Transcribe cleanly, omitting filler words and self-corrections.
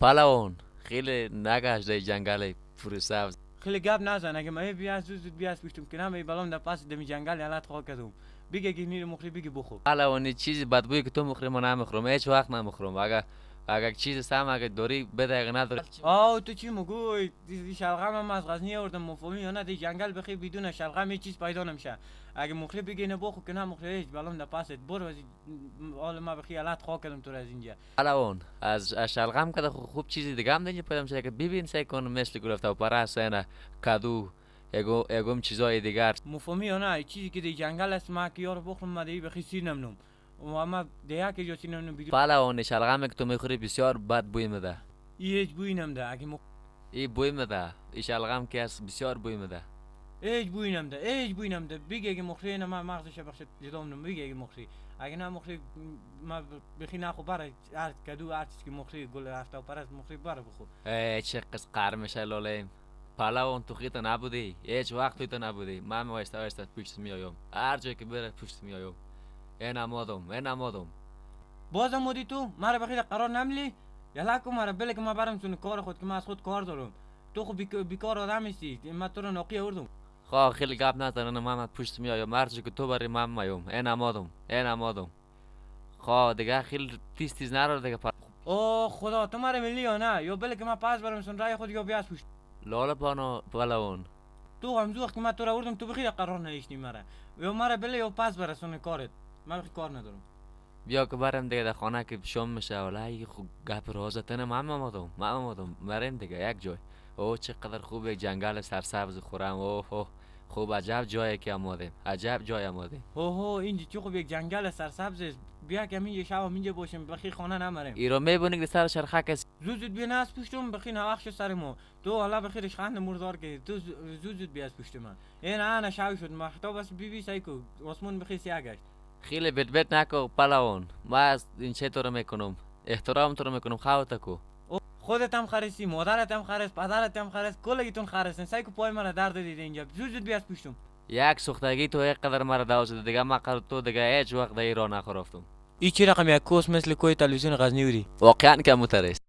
پهلوان خیلی نگشت در جنگل پرسبز. خیلی گپ نزن. اگه من بیا زود بیا پشتم کنم ای بالام در پاس دمی جنگل حالت خاک کردم. بگه که نیر مخری بگه بخو. پهلوان چیزی بدبویی که تو مخری من نمیخورم، هیچ وقت نمیخورم. اگر چیز سم اگه داری بده، اگه نداری. تو چی میگوی؟ شلغم هم از غزنی آوردم مفهومی یا نه؟ دی جنگل بخی بدون شلغم هیچ چیز پیدا نمیشه. اگه مخری بگی نه بخو که نه مخری هیچ بالام در پاست برو از حال ما بخی حالت خاک کردم تو از اینجا. پهلوان از شلغم که خوب چیزی دیگه هم دیگه پیدا میشه که ببین سعی کن مثل گرفته و پرست نه کدو اگم چیزای دیگر مفهومی یا نه؟ چیزی که دی جنگل است ما که یارو بخورم ما دی بخی سیر نمونم. و ما دیگه که جو سیر نمونم بیرون. پهلوان شلغم که تو میخوری بسیار بد بوی میده. هیچ بوی نمیده. اگه ای بوی میده. این شلغم که است بسیار بوی میده. هیچ بوی نمیده. بگه اگه مخری نه ما مغزش بخشد جدام بگه اگه مخری. اگه نه مخری ما بخی نخو بره کدو هر چیز که مخری گل رفته و پرست مخری بره بخو. چه قص قهر میشه لالیم. پهلوان تو خیلی نبودی. هیچ وقت تو نبودی. من وایسته پشت میایم. هر جایی که بره پشت میایم. این امادم. بازم مودی تو مرا بخیر قرار نمیلی؟ یلا کو مرا بله که ما برم سون کار خود که ما از خود کار دارم. تو خب بیکار آدم هستی. من تو رو ناقی آوردم. خواه خیلی گپ نزن. من پشت میایم. هر جایی که تو بری من میام. این امادم. خواه دیگه خیلی تیز نرو دیگه. اوه خدا تو مرا میلی یا نه؟ یا بله که ما پاس برم سون رای خود یا بیاس پشت. لاله پهلوان تو هم زوخ که من تو رو آوردم تو بخیر قرار نشنی مرا. یا مرا بله یا پاس برسون کارت. من بخیر کار ندارم. بیا که برم دیگه در خانه که شام میشه ولی خب گپ رازتن من آمدم بریم دیگه یک جای. اوه چقدر خوبه جنگل سرسبز خورم. اوه خوب عجب جایی که آمدیم. اوه اینجا چه خوب یک جنگل سرسبز است. بیا که همین شب اینجا باشیم بخیر خانه نمریم. ایرو میبونی که سر شرخک است. زود بیا از پشتم بخیر نواخش سر ما. تو حالا بخیرش خند مردار که تو زود بیا از پشت من. این انا شاو شد محتاب بس بی سایکو آسمون بخیر سیاه گشت. خیلی بت نکو پهلوان. ما این چه تو رو میکنم. احترام تو رو میکنم خواهت کو. خودت هم خرسی، مادرت هم خرس، پدرت هم خرس، کلگیتون خرسن. سایکو پای من درد دیده اینجا. زود بیا از پشتم. یک سوختگی تو یک قدر مرا دوزده دیگه ما تو دیگه هیچ وقت در ایران نخرفتم. این چه رقم یک کوس مثل کوی تلویزیون غزنی بودی؟ واقعا کمتر است.